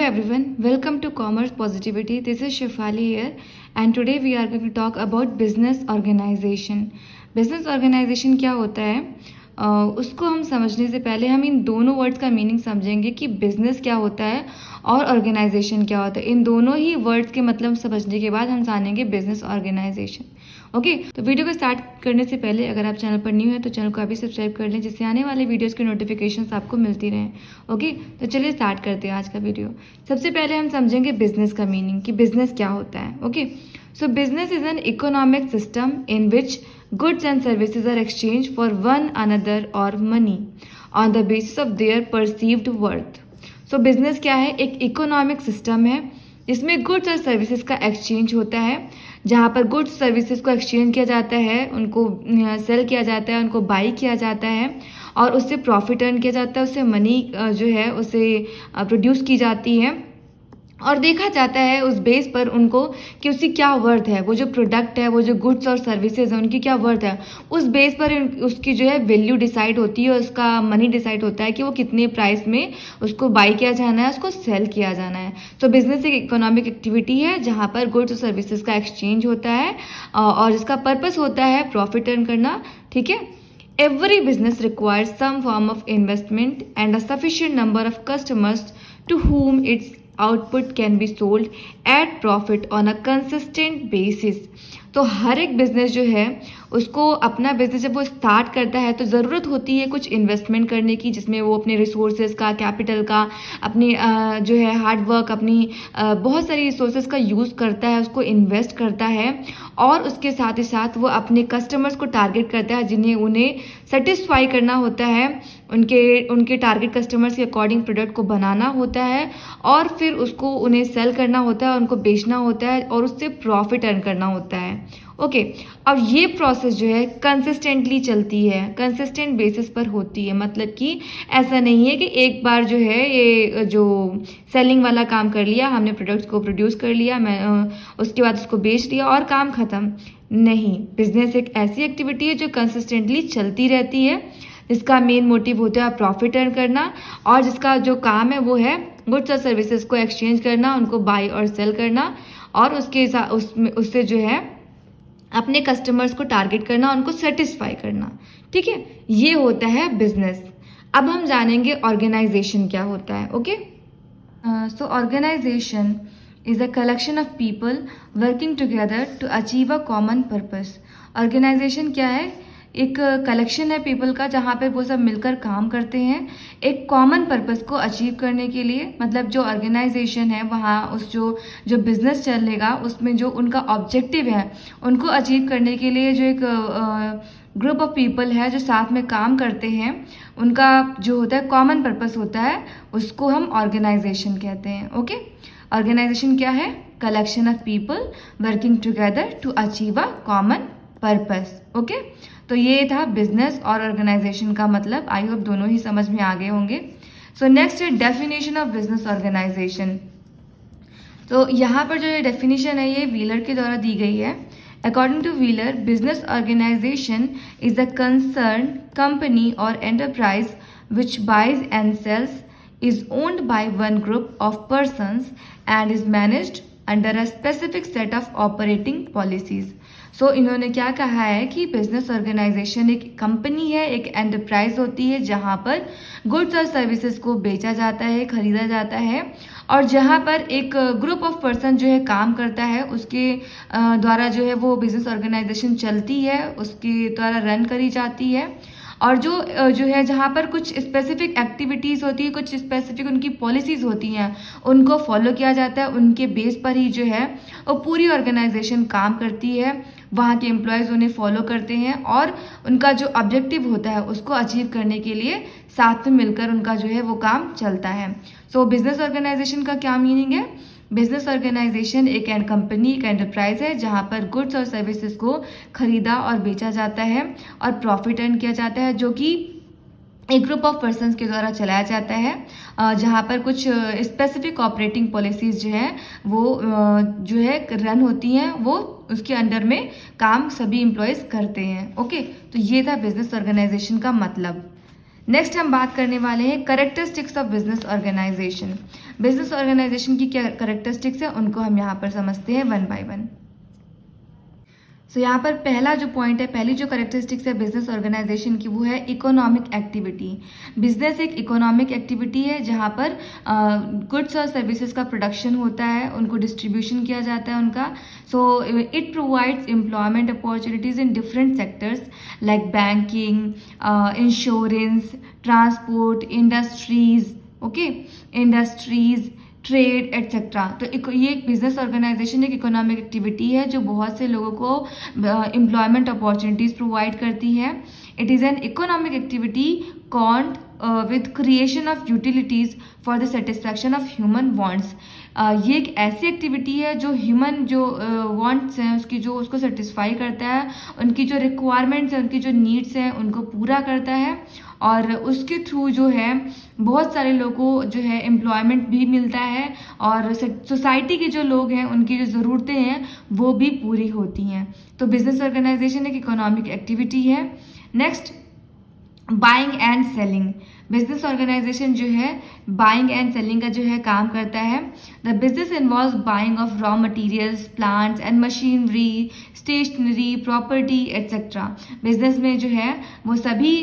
everyone, welcome to Commerce Positivity. This is Shefali here, and today we are going to talk about business organization. Business organization क्या होता है? उसको हम समझने से पहले हम इन दोनों वर्ड्स का मीनिंग समझेंगे कि बिजनेस क्या होता है और ऑर्गेनाइजेशन क्या होता है. इन दोनों ही वर्ड्स के मतलब समझने के बाद हम जानेंगे बिजनेस ऑर्गेनाइजेशन. ओके, तो वीडियो को स्टार्ट करने से पहले अगर आप चैनल पर न्यू है तो चैनल को अभी सब्सक्राइब कर लें, जिससे आने वाले वीडियोस की नोटिफिकेशंस आपको मिलती रहें. ओके, तो चलिए स्टार्ट करते हैं आज का वीडियो. सबसे पहले हम समझेंगे बिजनेस का मीनिंग कि बिजनेस क्या होता है. Okay, so business is an economic system in which goods and services are exchanged for one another or money on the basis of their perceived worth. So business क्या है? एक economic system है जिसमें goods और services का exchange होता है, जहाँ पर गुड्स सर्विसेज को एक्सचेंज किया जाता है, उनको सेल किया जाता है, उनको बाई किया जाता है और उससे प्रॉफिट अर्न किया जाता है, उससे मनी जो है उसे प्रोड्यूस की जाती है और देखा जाता है उस बेस पर उनको कि उसकी क्या वर्थ है, वो जो प्रोडक्ट है, वो जो गुड्स और सर्विसेज है, उनकी क्या वर्थ है. उस बेस पर उसकी जो है वैल्यू डिसाइड होती है, उसका मनी डिसाइड होता है कि वो कितने प्राइस में उसको बाई किया जाना है, उसको सेल किया जाना है. तो बिजनेस एक इकोनॉमिक एक्टिविटी है जहाँ पर गुड्स और सर्विसेज का एक्सचेंज होता है और जिसका पर्पस होता है प्रॉफिट अर्न करना. ठीक है. Every business requires some form of investment and a sufficient number of customers to whom its output can be sold at profit on a consistent basis. तो हर एक बिजनेस जो है उसको अपना बिजनेस जब वो स्टार्ट करता है तो ज़रूरत होती है कुछ इन्वेस्टमेंट करने की, जिसमें वो अपने रिसोर्सेज का, कैपिटल का, अपनी जो है हार्डवर्क, अपनी बहुत सारी रिसोर्सेज का यूज़ करता है, उसको इन्वेस्ट करता है और उसके साथ ही साथ वो अपने कस्टमर्स को टारगेट करता है जिन्हें उन्हें सेटिस्फाई करना होता है, उनके टारगेट कस्टमर्स के अकॉर्डिंग प्रोडक्ट को बनाना होता है और फिर उसको उन्हें सेल करना होता है, उनको बेचना होता है और उससे प्रॉफिट अर्न करना होता है. ओके, अब ये प्रोसेस जो है कंसिस्टेंटली चलती है, कंसिस्टेंट बेसिस पर होती है. मतलब कि ऐसा नहीं है कि एक बार जो है ये जो सेलिंग वाला काम कर लिया, हमने प्रोडक्ट्स को प्रोड्यूस कर लिया, उसके बाद उसको बेच लिया और काम ख़त्म. नहीं, बिजनेस एक ऐसी एक्टिविटी है जो कंसिस्टेंटली चलती रहती है, जिसका मेन मोटिव होता है प्रॉफिट अर्न करना और जिसका जो काम है वो है गुड्स और सर्विसेज को एक्सचेंज करना, उनको बाई और सेल करना और उसके साथ उससे जो है अपने कस्टमर्स को टारगेट करना, उनको सेटिस्फाई करना. ठीक है, ये होता है बिजनेस. अब हम जानेंगे ऑर्गेनाइजेशन क्या होता है. Okay, so organisation is a collection of people working together to achieve a common purpose. Organisation क्या है? एक कलेक्शन है पीपल का जहाँ पे वो सब मिलकर काम करते हैं एक कॉमन पर्पस को अचीव करने के लिए. मतलब जो ऑर्गेनाइजेशन है वहाँ उस जो बिजनेस चलेगा उसमें जो उनका ऑब्जेक्टिव है उनको अचीव करने के लिए जो एक ग्रुप ऑफ पीपल है जो साथ में काम करते हैं, उनका जो होता है कॉमन पर्पस होता है, उसको हम ऑर्गेनाइजेशन कहते हैं. ओके, ऑर्गेनाइजेशन क्या है? Collection of people working together to achieve a common purpose. Okay, तो ये था बिजनेस और ऑर्गेनाइजेशन का मतलब. आई होप दोनों ही समझ में आ गए होंगे. सो नेक्स्ट है डेफिनेशन ऑफ बिजनेस ऑर्गेनाइजेशन. तो यहाँ पर जो डेफिनेशन है ये व्हीलर के द्वारा दी गई है. According to Wheeler, business organization is a concern company और enterprise which buys and sells is owned by one group of persons and is managed under a specific set of operating policies. So इन्होंने क्या कहा है कि business organisation एक company है, एक enterprise होती है जहाँ पर गुड्स और सर्विसेज को बेचा जाता है, खरीदा जाता है और जहाँ पर एक ग्रुप ऑफ पर्सन जो है काम करता है, उसके द्वारा जो है वो बिजनेस ऑर्गेनाइजेशन चलती है, उसके द्वारा रन करी जाती है और जो है जहाँ पर कुछ स्पेसिफिक एक्टिविटीज़ होती है, कुछ स्पेसिफिक उनकी पॉलिसीज़ होती हैं, उनको फॉलो किया जाता है. उनके बेस पर ही जो है वो पूरी ऑर्गेनाइजेशन काम करती है, वहाँ के एम्प्लॉयज़ उन्हें फॉलो करते हैं और उनका जो ऑब्जेक्टिव होता है उसको अचीव करने के लिए साथ में मिलकर उनका जो है वो काम चलता है. सो बिजनेस ऑर्गेनाइजेशन का क्या मीनिंग है? बिजनेस ऑर्गेनाइजेशन एक कंपनी, एक एंटरप्राइज है जहाँ पर गुड्स और सर्विसेज को खरीदा और बेचा जाता है और प्रॉफिट अर्न किया जाता है, जो कि एक ग्रुप ऑफ पर्सन्स के द्वारा चलाया जाता है, जहाँ पर कुछ स्पेसिफिक ऑपरेटिंग पॉलिसीज़ जो है वो जो है रन होती हैं, वो उसके अंडर में काम सभी एम्प्लॉयज़ करते हैं. ओके, तो ये था बिजनेस ऑर्गेनाइजेशन का मतलब. नेक्स्ट हम बात करने वाले हैं characteristics of business organisation. Business organisation की क्या करेक्टरिस्टिक्स है उनको हम यहाँ पर समझते हैं वन बाय वन। सो यहाँ पर पहला जो पॉइंट है, पहली जो करेक्टरिस्टिक्स है बिजनेस ऑर्गेनाइजेशन की, वो है इकोनॉमिक एक्टिविटी। बिजनेस एक इकोनॉमिक एक्टिविटी है जहाँ पर गुड्स और सर्विसेज का प्रोडक्शन होता है, उनको डिस्ट्रीब्यूशन किया जाता है उनका। So it provides employment opportunities in different sectors like banking, insurance, transport, industries, trade etcetera. तो ये एक बिजनेस ऑर्गेनाइजेशन एक इकोनॉमिक एक्टिविटी है जो बहुत से लोगों को एम्प्लॉयमेंट अपॉर्चुनिटीज प्रोवाइड करती है। It is an economic activity concerned with creation of utilities for the satisfaction of human wants. ये एक ऐसी एक्टिविटी है जो ह्यूमन जो वांट्स हैं उसको सेटिस्फाई करता है, उनकी जो रिक्वायरमेंट्स हैं, उनकी जो नीड्स हैं उनको पूरा करता है, और उसके थ्रू जो है बहुत सारे लोगों को जो है एम्प्लॉयमेंट भी मिलता है, और सोसाइटी के जो लोग हैं उनकी जो ज़रूरतें हैं वो भी पूरी होती हैं। तो बिजनेस ऑर्गेनाइजेशन एक इकोनॉमिक एक्टिविटी है। Next, buying and selling. Business organisation जो है बाइंग एंड सेलिंग का जो है काम करता है। The business involves buying of raw materials, plants and machinery, stationery, property etcetera. Business में जो है वो सभी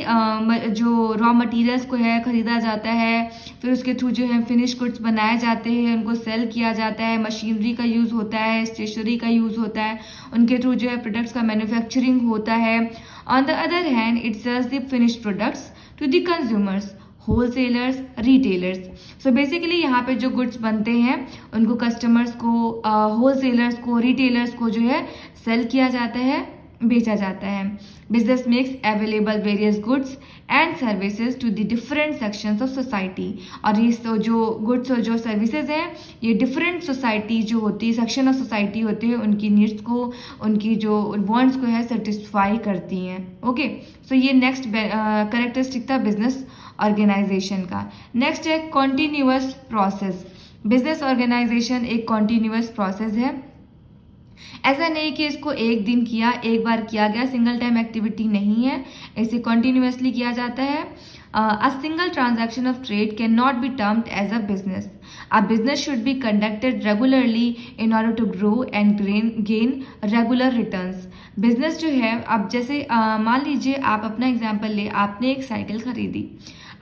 जो रॉ मटेरियल्स को है खरीदा जाता है, फिर उसके थ्रू जो है फिनिश गुड्स बनाए जाते हैं, उनको सेल किया जाता है, मशीनरी का यूज़ होता है, स्टेशनरी का यूज़ होता है, उनके थ्रू जो है प्रोडक्ट्स का मैन्युफैक्चरिंग होता है। On the other hand, it sells the finished products to the consumers, wholesalers, retailers. So basically यहाँ पे जो गुड्स बनते हैं उनको कस्टमर्स को, होलसेलर्स को, रिटेलर्स को जो है सेल किया जाता है, बेचा जाता है। Business makes available various goods and services to the different sections of society. और ये जो गुड्स और जो सर्विसेज हैं ये डिफरेंट सोसाइटी जो होती है, सेक्शन ऑफ सोसाइटी होती है, उनकी नीड्स को, उनकी जो वांट्स को है सेटिस्फाई करती हैं। ओके, सो ये नेक्स्ट करेक्टरिस्टिक था बिजनेस ऑर्गेनाइजेशन का। नेक्स्ट है कॉन्टिन्यूअस प्रोसेस। बिजनेस ऑर्गेनाइजेशन एक कॉन्टिन्यूअस प्रोसेस है। ऐसा नहीं कि इसको एक दिन किया, एक बार किया गया, सिंगल टाइम एक्टिविटी नहीं है, इसे कॉन्टिन्यूअसली किया जाता है। A single transaction of trade cannot be termed as a business. A business should be conducted regularly in order to grow and gain regular returns. Business जो है, अब जैसे मान लीजिए आप अपना एग्जांपल ले, आपने एक साइकिल खरीदी,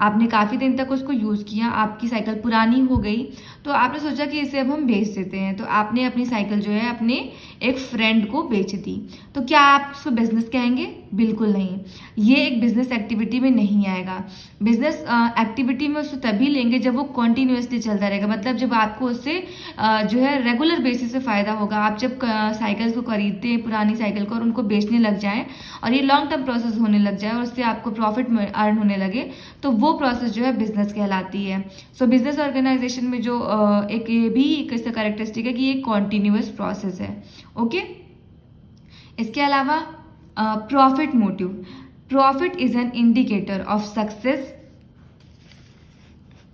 आपने काफ़ी दिन तक उसको यूज़ किया, आपकी साइकिल पुरानी हो गई, तो आपने सोचा कि इसे अब हम बेच देते हैं, तो आपने अपनी साइकिल जो है अपने एक फ्रेंड को बेच दी। तो क्या आप उसको बिजनेस कहेंगे? बिल्कुल नहीं, ये एक बिजनेस एक्टिविटी में नहीं आएगा। बिजनेस एक्टिविटी में उसको तभी लेंगे जब वो कॉन्टिन्यूसली चलता रहेगा, मतलब जब आपको उससे जो है रेगुलर बेसिस से फ़ायदा होगा। आप जब साइकिल को खरीदते हैं, पुरानी साइकिल को, और उनको बेचने लग जाएं और ये लॉन्ग टर्म प्रोसेस होने लग जाए और उससे आपको प्रॉफिट अर्न होने लगे, तो वो प्रोसेस जो है बिजनेस कहलाती है। सो बिजनेस ऑर्गेनाइजेशन में जो एक ये भी एक इसका कैरेक्टरिस्टिक है कि ये कॉन्टिन्यूअस प्रोसेस है। ओके, इसके अलावा profit motive. Profit is an indicator of success.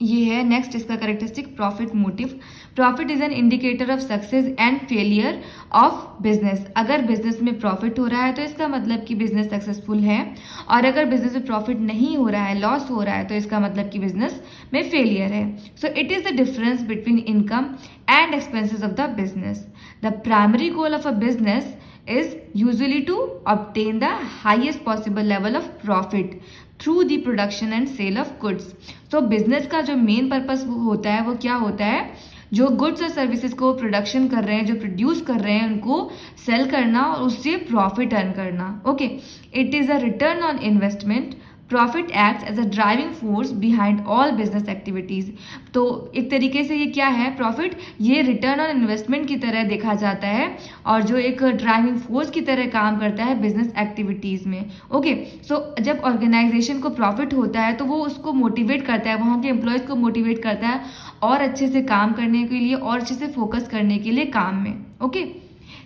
ये है नेक्स्ट इसका characteristic, profit motive. Profit is an indicator of success and failure of business. अगर बिजनेस में प्रॉफिट हो रहा है तो इसका मतलब कि बिजनेस सक्सेसफुल है, और अगर बिजनेस में प्रॉफिट नहीं हो रहा है, लॉस हो रहा है, तो इसका मतलब कि बिजनेस में फेलियर है। So it is the difference between income and expenses of the business. The primary goal of a business is usually to obtain the highest possible level of profit through the production and sale of goods. So business का जो main purpose होता है वो क्या होता है? जो goods और सर्विसेज को प्रोडक्शन कर रहे हैं, जो प्रोड्यूस कर रहे हैं, उनको सेल करना और उससे प्रॉफिट अर्न करना। Okay, it is a return on investment. Profit acts as a driving force behind all business activities. तो एक तरीके से ये क्या है, प्रॉफिट ये रिटर्न ऑन इन्वेस्टमेंट की तरह देखा जाता है और जो एक ड्राइविंग फोर्स की तरह काम करता है बिजनेस एक्टिविटीज में। ओके, सो जब ऑर्गेनाइजेशन को प्रॉफिट होता है तो वो उसको मोटिवेट करता है, वहाँ के एम्प्लॉयज़ को मोटिवेट करता है और अच्छे से काम करने के लिए और अच्छे से फोकस करने के लिए काम में। ओके,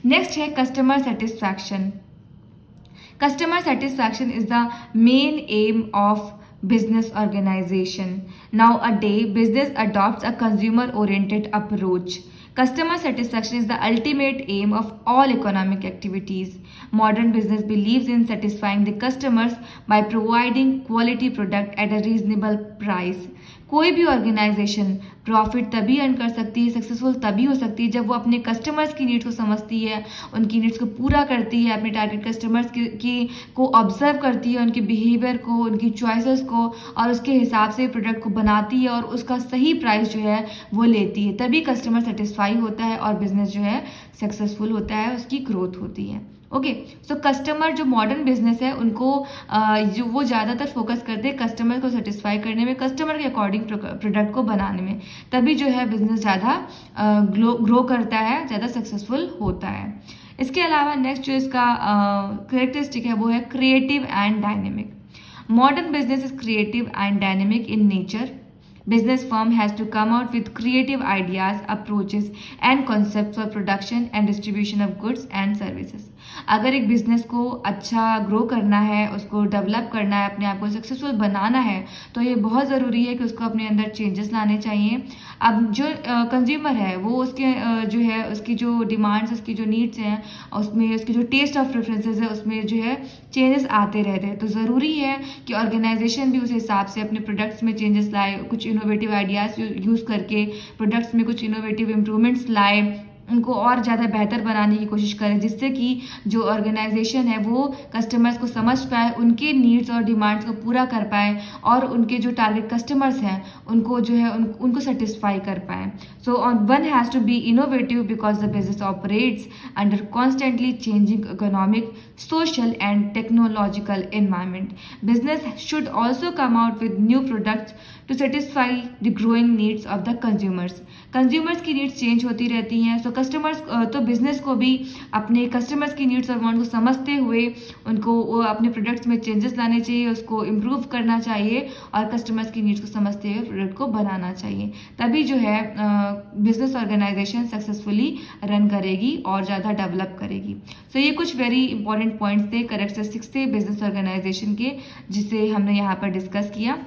नेक्स्ट है customer satisfaction. Customer satisfaction is the main aim of business organization. Nowadays, business adopts a consumer-oriented approach. Customer satisfaction is the ultimate aim of all economic activities. Modern business believes in satisfying the customers by providing quality product at a reasonable price. कोई भी organisation profit तभी earn कर सकती है, successful तभी हो सकती है जब वो अपने कस्टमर्स की नीड्स को समझती है, उनकी नीड्स को पूरा करती है, अपने टारगेट कस्टमर्स की को ऑब्जर्व करती है, उनके बिहेवियर को, उनकी चॉइसेस को, और उसके हिसाब से प्रोडक्ट को बनाती है और उसका सही प्राइस जो है वो लेती है। तभी कस्टमर सेटिस्फाई होता है और बिजनेस जो है सक्सेसफुल होता है, उसकी ग्रोथ होती है। ओके, सो कस्टमर जो मॉडर्न बिजनेस है उनको जो वो ज़्यादातर फोकस करते हैं कस्टमर को सेटिस्फाई करने में, कस्टमर के अकॉर्डिंग प्रोडक्ट को बनाने में, तभी जो है बिजनेस ज़्यादा ग्रो करता है, ज़्यादा सक्सेसफुल होता है। इसके अलावा नेक्स्ट जो इसका करेक्टरिस्टिक है वो है creative and dynamic. Modern business is creative and dynamic in nature. Business firm has to come out with creative ideas, approaches and concepts for production and distribution of goods and services. अगर एक business को अच्छा grow करना है, उसको develop करना है, अपने आप को सक्सेसफुल बनाना है, तो ये बहुत ज़रूरी है कि उसको अपने अंदर चेंजेस लाने चाहिए। अब जो कंज्यूमर है वो उसके जो है उसकी जो डिमांड्स, उसकी जो नीड्स हैं, उसमें उसकी जो टेस्ट ऑफ प्रेफरेंसेस है उसमें जो है चेंजेस आते रहते हैं। तो ज़रूरी है कि ऑर्गेनाइजेशन भी उस हिसाब से अपने प्रोडक्ट्स में चेंजेस लाए, कुछ इनोवेटिव आइडियाज़ यूज़ करके प्रोडक्ट्स में कुछ इनोवेटिव इम्प्रूवमेंट्स लाए, उनको और ज़्यादा बेहतर बनाने की कोशिश करें, जिससे कि जो ऑर्गेनाइजेशन है वो कस्टमर्स को समझ पाए, उनके नीड्स और डिमांड्स को पूरा कर पाए और उनके जो टारगेट कस्टमर्स हैं उनको जो है उनको सेटिस्फाई कर पाए। So one has to be innovative because the business operates under constantly changing economic, social and technological environment. Business should also come out with new products to satisfy the growing needs of the consumers. Consumers की needs change होती रहती हैं, सो customers तो business को भी अपने customers की needs और वांट को समझते हुए उनको अपने प्रोडक्ट्स में चेंजेस लाने चाहिए, उसको इम्प्रूव करना चाहिए और कस्टमर्स की नीड्स को समझते हुए प्रोडक्ट को बनाना चाहिए। तभी जो है बिजनेस ऑर्गेनाइजेशन सक्सेसफुली रन करेगी और ज़्यादा डेवलप करेगी। सो ये कुछ वेरी इंपॉर्टेंट पॉइंट्स थे, करेक्टरिस्टिक्स थे बिजनेस ऑर्गेनाइजेशन के, जिसे हमने यहाँ पर डिस्कस किया।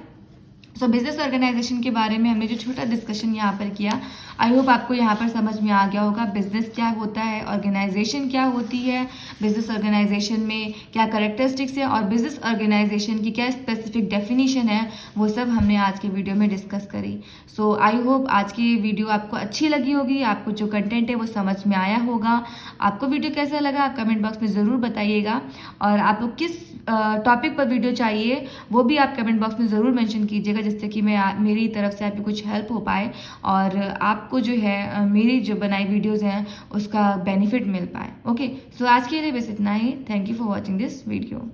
सो बिजनेस ऑर्गेनाइजेशन के बारे में हमने जो छोटा डिस्कशन यहाँ पर किया, आई होप आपको यहाँ पर समझ में आ गया होगा बिजनेस क्या होता है, ऑर्गेनाइजेशन क्या होती है, बिजनेस ऑर्गेनाइजेशन में क्या कैरेक्टरिस्टिक्स है और बिजनेस ऑर्गेनाइजेशन की क्या स्पेसिफिक डेफिनेशन है, वो सब हमने आज के वीडियो में डिस्कस करी। सो आई होप आज की वीडियो आपको अच्छी लगी होगी, आपको जो कंटेंट है वो समझ में आया होगा। आपको वीडियो कैसा लगा आप कमेंट बॉक्स में ज़रूर बताइएगा, और आपको किस टॉपिक पर वीडियो चाहिए वो भी आप कमेंट बॉक्स में ज़रूर मेंशन कीजिएगा, जिससे कि मैं मेरी तरफ से आपकी कुछ हेल्प हो पाए और आपको जो है मेरी जो बनाई वीडियोस हैं उसका बेनिफिट मिल पाए। ओके, सो आज के लिए बस इतना ही। Thank you for watching this video.